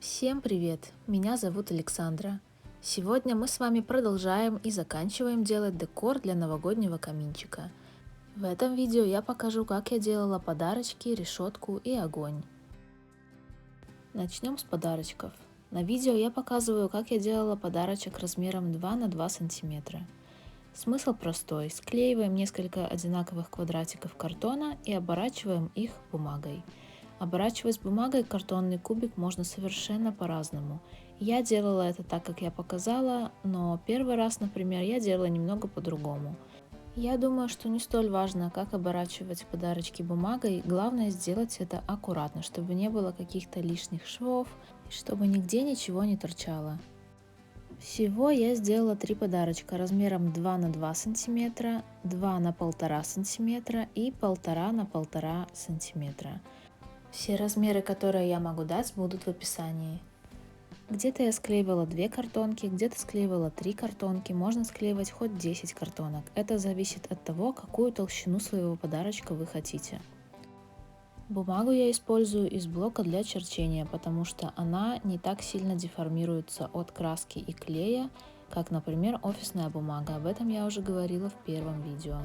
Всем привет! Меня зовут Александра. Сегодня мы с вами продолжаем и заканчиваем делать декор для новогоднего каминчика. В этом видео я покажу, как я делала подарочки, решетку и огонь. Начнем с подарочков. На видео я показываю, как я делала подарочек размером 2 на 2 сантиметра. Смысл простой. Склеиваем несколько одинаковых квадратиков картона и оборачиваем их бумагой. Оборачивать бумагой картонный кубик можно совершенно по-разному. Я делала это так, как я показала, но первый раз, например, я делала немного по-другому. Я думаю, что не столь важно, как оборачивать подарочки бумагой, главное сделать это аккуратно, чтобы не было каких-то лишних швов, чтобы нигде ничего не торчало. Всего я сделала 3 подарочка размером 2 на 2 сантиметра, 2 на 1,5 сантиметра и 1,5 на 1,5 сантиметра. Все размеры, которые я могу дать, будут в описании. Где-то я склеивала 2 картонки, где-то склеивала 3 картонки, можно склеивать хоть 10 картонок. Это зависит от того, какую толщину своего подарочка вы хотите. Бумагу я использую из блока для черчения, потому что она не так сильно деформируется от краски и клея, как, например, офисная бумага. Об этом я уже говорила в первом видео.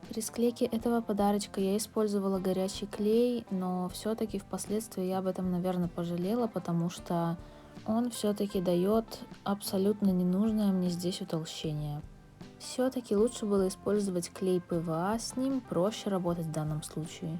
При склейке этого подарочка я использовала горячий клей, но все-таки впоследствии я об этом, наверное, пожалела, потому что он все-таки дает абсолютно ненужное мне здесь утолщение. Все-таки лучше было использовать клей ПВА, с ним проще работать в данном случае.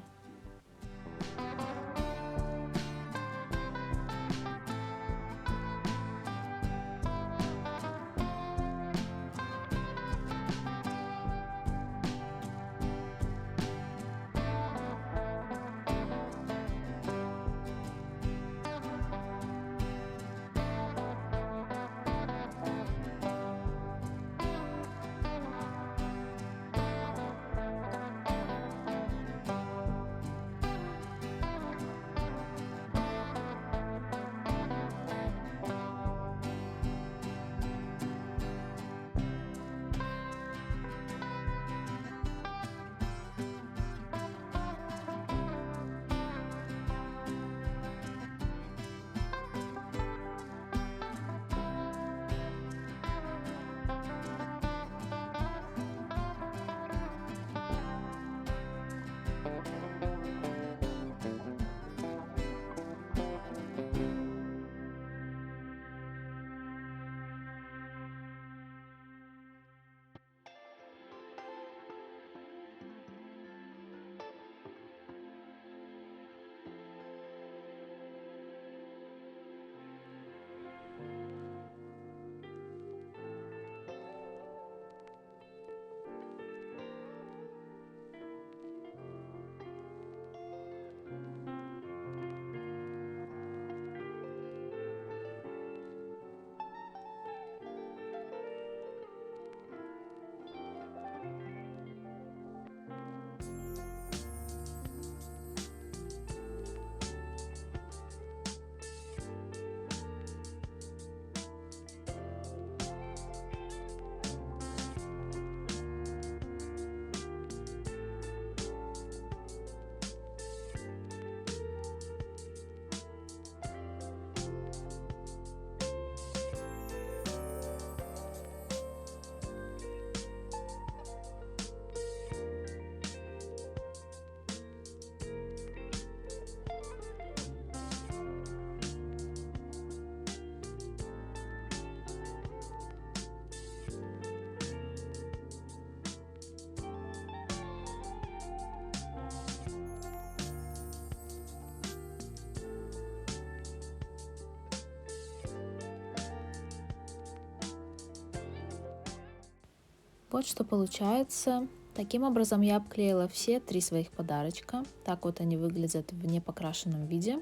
Вот что получается. Таким образом я обклеила все 3 своих подарочка. Так вот они выглядят в непокрашенном виде.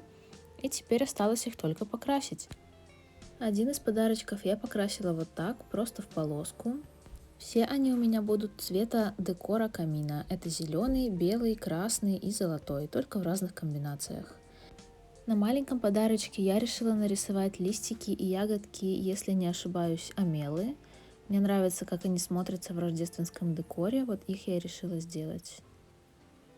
И теперь осталось их только покрасить. Один из подарочков я покрасила вот так, просто в полоску. Все они у меня будут цвета декора камина. Это зеленый, белый, красный и золотой, только в разных комбинациях. На маленьком подарочке я решила нарисовать листики и ягодки, если не ошибаюсь, амелы. Мне нравится, как они смотрятся в рождественском декоре, вот их я решила сделать.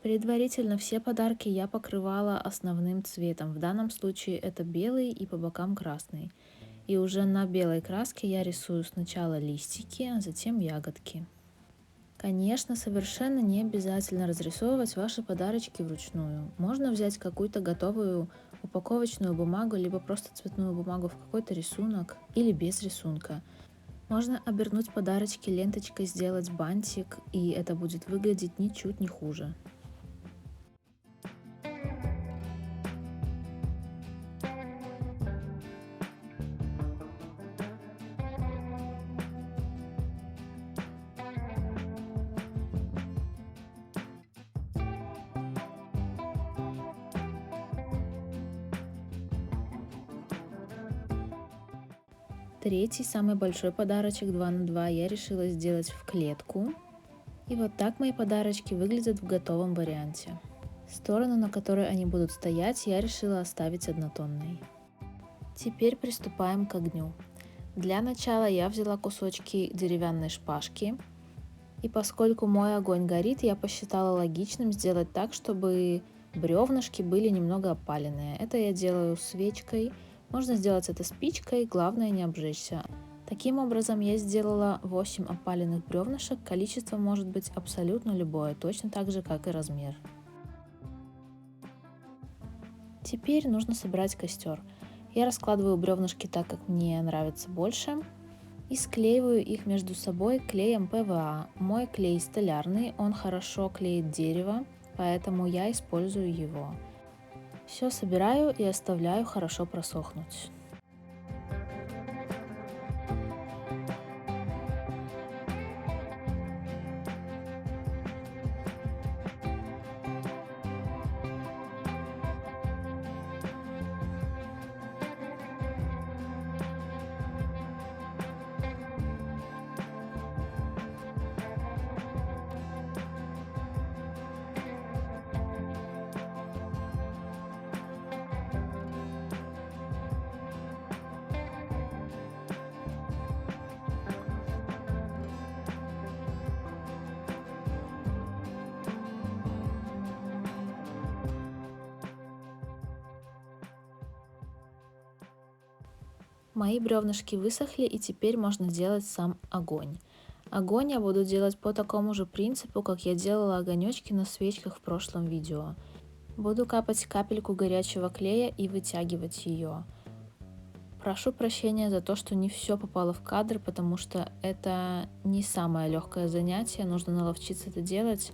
Предварительно все подарки я покрывала основным цветом, в данном случае это белый и по бокам красный. И уже на белой краске я рисую сначала листики, а затем ягодки. Конечно, совершенно не обязательно разрисовывать ваши подарочки вручную. Можно взять какую-то готовую упаковочную бумагу, либо просто цветную бумагу в какой-то рисунок или без рисунка. Можно обернуть подарочки ленточкой, сделать бантик, и это будет выглядеть ничуть не хуже. Третий, самый большой подарочек 2 на 2 я решила сделать в клетку. И вот так мои подарочки выглядят в готовом варианте. Сторону, на которой они будут стоять, я решила оставить однотонной. Теперь приступаем к огню. Для начала я взяла кусочки деревянной шпажки. И поскольку мой огонь горит, я посчитала логичным сделать так, чтобы бревнышки были немного опаленные. Это я делаю свечкой. Можно сделать это спичкой, главное не обжечься. Таким образом я сделала 8 опаленных бревнышек, количество может быть абсолютно любое, точно так же, как и размер. Теперь нужно собрать костер. Я раскладываю бревнышки так, как мне нравится больше, и склеиваю их между собой клеем ПВА. Мой клей столярный, он хорошо клеит дерево, поэтому я использую его. Все собираю и оставляю хорошо просохнуть. Мои бревнышки высохли, и теперь можно делать сам огонь. Огонь я буду делать по такому же принципу, как я делала огонечки на свечках в прошлом видео. Буду капать капельку горячего клея и вытягивать ее. Прошу прощения за то, что не все попало в кадр, потому что это не самое легкое занятие, нужно наловчиться это делать.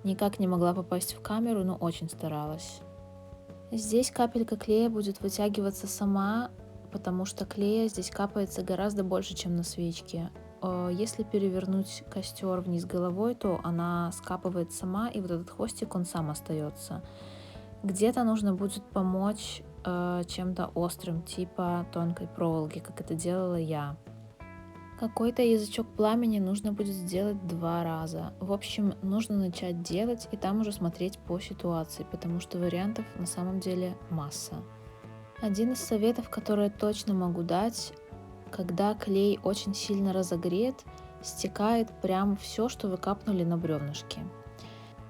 Никак не могла попасть в камеру, но очень старалась. Здесь капелька клея будет вытягиваться сама, потому что клея здесь капается гораздо больше, чем на свечке. Если перевернуть костер вниз головой, то она скапывает сама, и вот этот хвостик, он сам остается. Где-то нужно будет помочь чем-то острым, типа тонкой проволоки, как это делала я. Какой-то язычок пламени нужно будет сделать 2 раза. В общем, нужно начать делать и там уже смотреть по ситуации, потому что вариантов на самом деле масса. Один из советов, который я точно могу дать, когда клей очень сильно разогрет, стекает прям все, что вы капнули на бревнышки.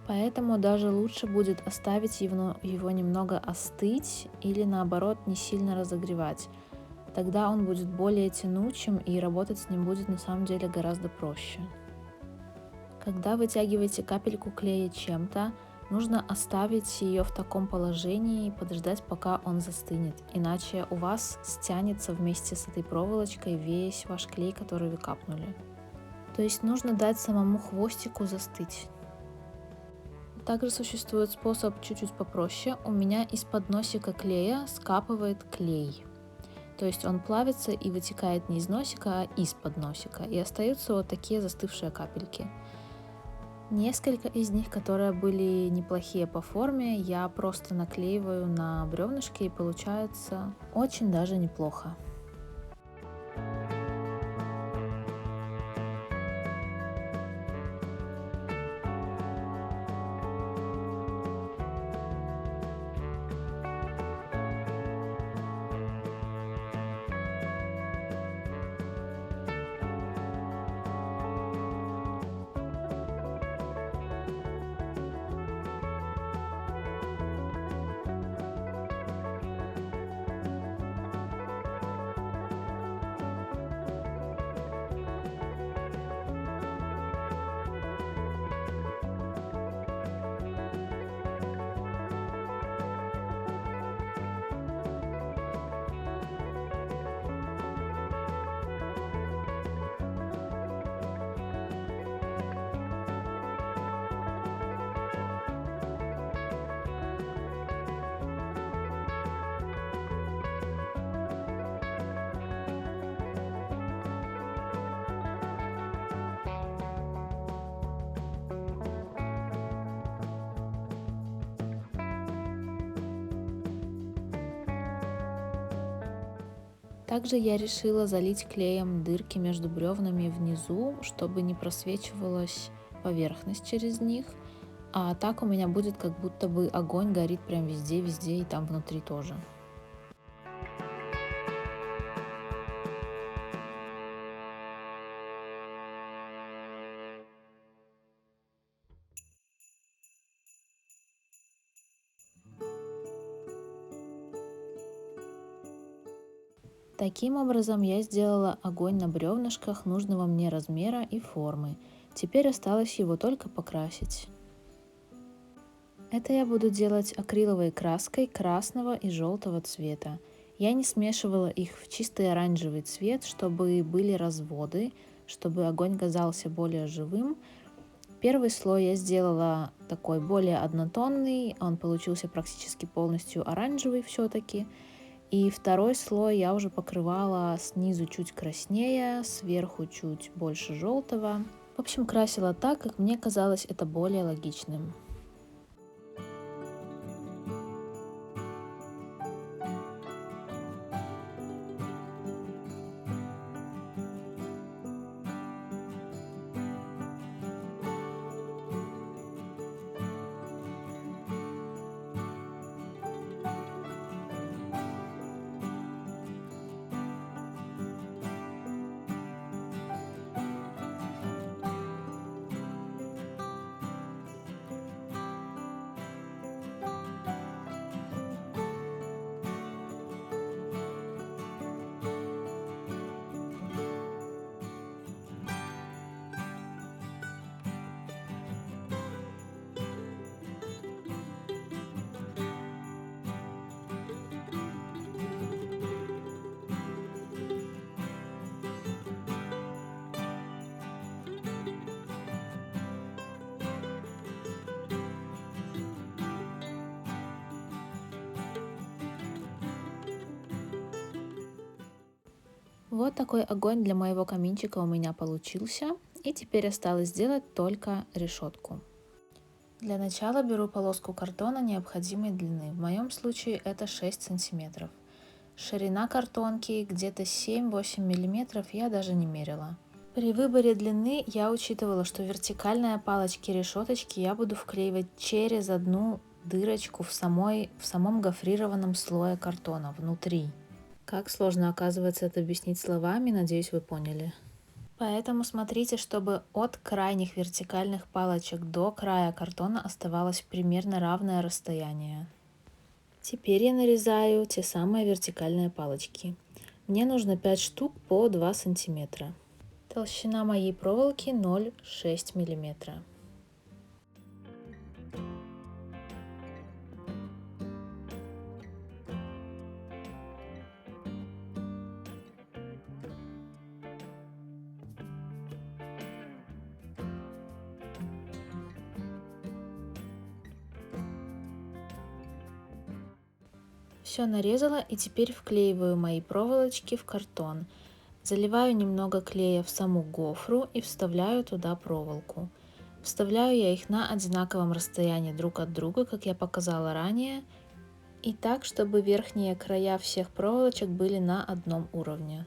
Поэтому даже лучше будет оставить его немного остыть или наоборот не сильно разогревать. Тогда он будет более тянучим и работать с ним будет на самом деле гораздо проще. Когда вытягиваете капельку клея чем-то, нужно оставить ее в таком положении и подождать, пока он застынет, иначе у вас стянется вместе с этой проволочкой весь ваш клей, который вы капнули. То есть нужно дать самому хвостику застыть. Также существует способ чуть-чуть попроще. У меня из-под носика клея скапывает клей. То есть он плавится и вытекает не из носика, а из-под носика. И остаются вот такие застывшие капельки. Несколько из них, которые были неплохие по форме, я просто наклеиваю на бревнышки, и получается очень даже неплохо. Также я решила залить клеем дырки между бревнами внизу, чтобы не просвечивалась поверхность через них. А так у меня будет как будто бы огонь горит прям везде и там внутри тоже. Таким образом я сделала огонь на бревнышках нужного мне размера и формы. Теперь осталось его только покрасить. Это я буду делать акриловой краской красного и желтого цвета. Я не смешивала их в чистый оранжевый цвет, чтобы были разводы, чтобы огонь казался более живым. Первый слой я сделала такой более однотонный, он получился практически полностью оранжевый все-таки. И второй слой я уже покрывала снизу чуть краснее, сверху чуть больше желтого. В общем, красила так, как мне казалось это более логичным. Вот такой огонь для моего каминчика у меня получился. И теперь осталось сделать только решетку. Для начала беру полоску картона необходимой длины. В моем случае это 6 сантиметров. Ширина картонки где-то 7-8 миллиметров, я даже не мерила. При выборе длины я учитывала, что вертикальные палочки решеточки я буду вклеивать через одну дырочку в самом гофрированном слое картона внутри. Как сложно, оказывается, это объяснить словами, надеюсь, вы поняли. Поэтому смотрите, чтобы от крайних вертикальных палочек до края картона оставалось примерно равное расстояние. Теперь я нарезаю те самые вертикальные палочки. Мне нужно 5 штук по 2 сантиметра. Толщина моей проволоки 0,6 миллиметра. Все нарезала и теперь вклеиваю мои проволочки в картон. Заливаю немного клея в саму гофру и вставляю туда проволоку. Вставляю я их на одинаковом расстоянии друг от друга, как я показала ранее, и так, чтобы верхние края всех проволочек были на одном уровне.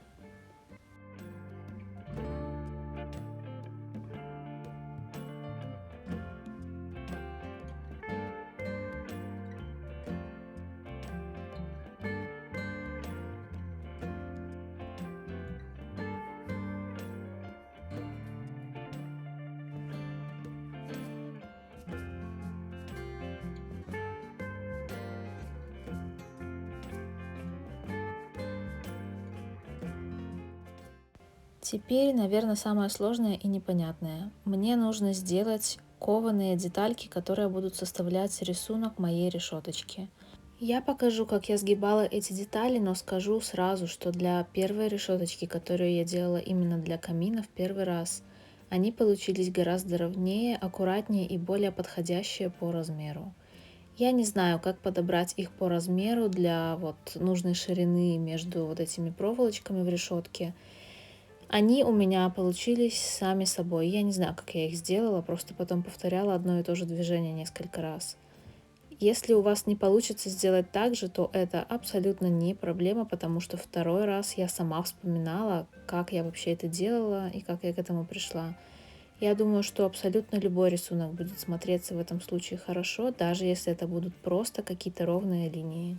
Теперь, наверное, самое сложное и непонятное. Мне нужно сделать кованые детальки, которые будут составлять рисунок моей решеточки. Я покажу, как я сгибала эти детали, но скажу сразу, что для первой решеточки, которую я делала именно для камина в первый раз, они получились гораздо ровнее, аккуратнее и более подходящие по размеру. Я не знаю, как подобрать их по размеру для нужной ширины между вот этими проволочками в решетке. Они у меня получились сами собой. Я не знаю, как я их сделала, просто потом повторяла одно и то же движение несколько раз. Если у вас не получится сделать так же, то это абсолютно не проблема, потому что второй раз я сама вспоминала, как я вообще это делала и как я к этому пришла. Я думаю, что абсолютно любой рисунок будет смотреться в этом случае хорошо, даже если это будут просто какие-то ровные линии.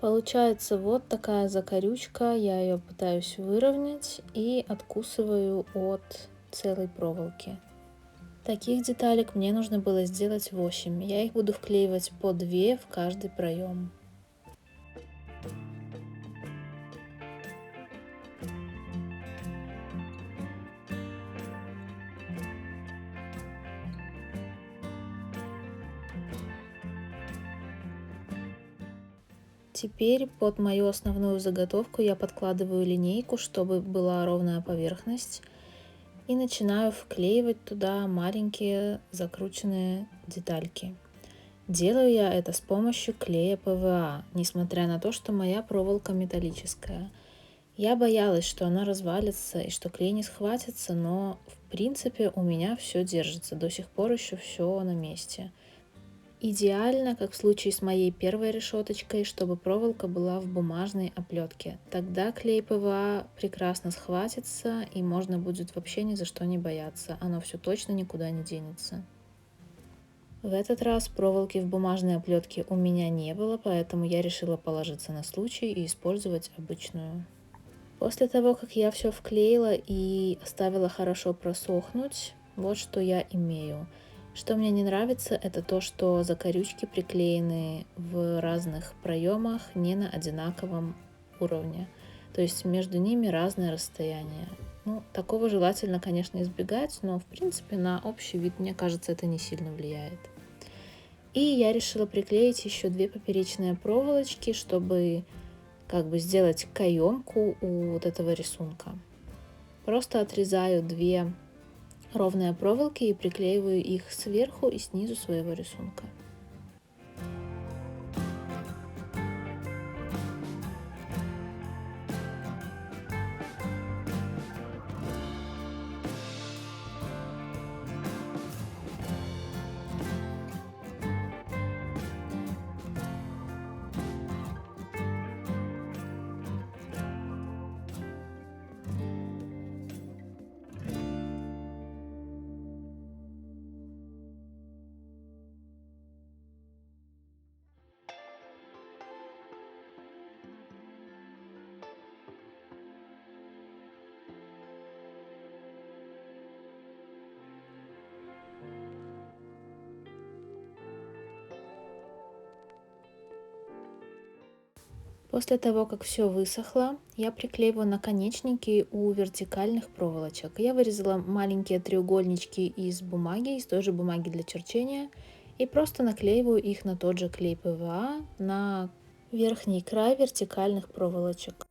Получается вот такая закорючка, я ее пытаюсь выровнять и откусываю от целой проволоки. Таких деталек мне нужно было сделать 8. Я их буду вклеивать по 2 в каждый проем. Теперь под мою основную заготовку я подкладываю линейку, чтобы была ровная поверхность. И начинаю вклеивать туда маленькие закрученные детальки. Делаю я это с помощью клея ПВА, несмотря на то, что моя проволока металлическая. Я боялась, что она развалится и что клей не схватится, но в принципе у меня все держится, до сих пор еще все на месте. Идеально, как в случае с моей первой решеточкой, чтобы проволока была в бумажной оплетке. Тогда клей ПВА прекрасно схватится и можно будет вообще ни за что не бояться. Оно все точно никуда не денется. В этот раз проволоки в бумажной оплетке у меня не было, поэтому я решила положиться на случай и использовать обычную. После того, как я все вклеила и оставила хорошо просохнуть, вот что я имею. Что мне не нравится, это то, что закорючки приклеены в разных проемах не на одинаковом уровне. То есть между ними разное расстояние. Ну, такого желательно, конечно, избегать, но в принципе на общий вид, мне кажется, это не сильно влияет. И я решила приклеить еще 2 поперечные проволочки, чтобы как бы сделать каемку у вот этого рисунка. Просто отрезаю 2 ровные проволоки и приклеиваю их сверху и снизу своего рисунка. После того, как все высохло, я приклеиваю наконечники у вертикальных проволочек. Я вырезала маленькие треугольнички из бумаги, из той же бумаги для черчения, и просто наклеиваю их на тот же клей ПВА на верхний край вертикальных проволочек.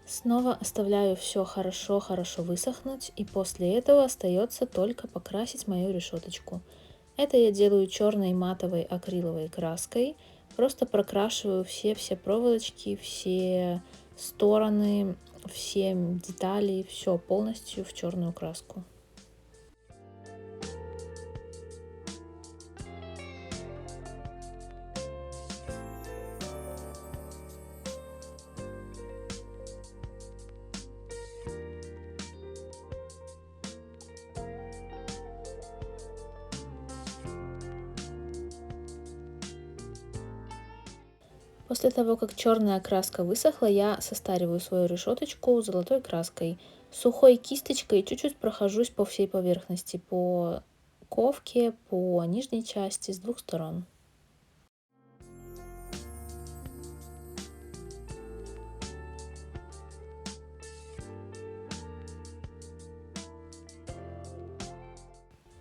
Снова оставляю все хорошо высохнуть, и после этого остается только покрасить мою решеточку. Это я делаю черной матовой акриловой краской, просто прокрашиваю все проволочки, все стороны, все детали, все полностью в черную краску. После того, как черная краска высохла, я состариваю свою решеточку золотой краской. Сухой кисточкой чуть-чуть прохожусь по всей поверхности, по ковке, по нижней части с двух сторон.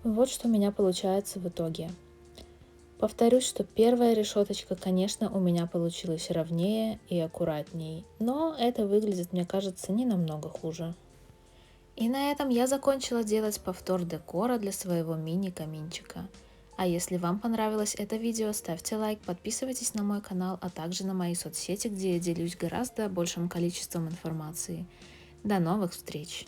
Вот что у меня получается в итоге. Повторюсь, что первая решеточка, конечно, у меня получилась ровнее и аккуратней, но это выглядит, мне кажется, не намного хуже. И на этом я закончила делать повтор декора для своего мини-каминчика. А если вам понравилось это видео, ставьте лайк, подписывайтесь на мой канал, а также на мои соцсети, где я делюсь гораздо большим количеством информации. До новых встреч!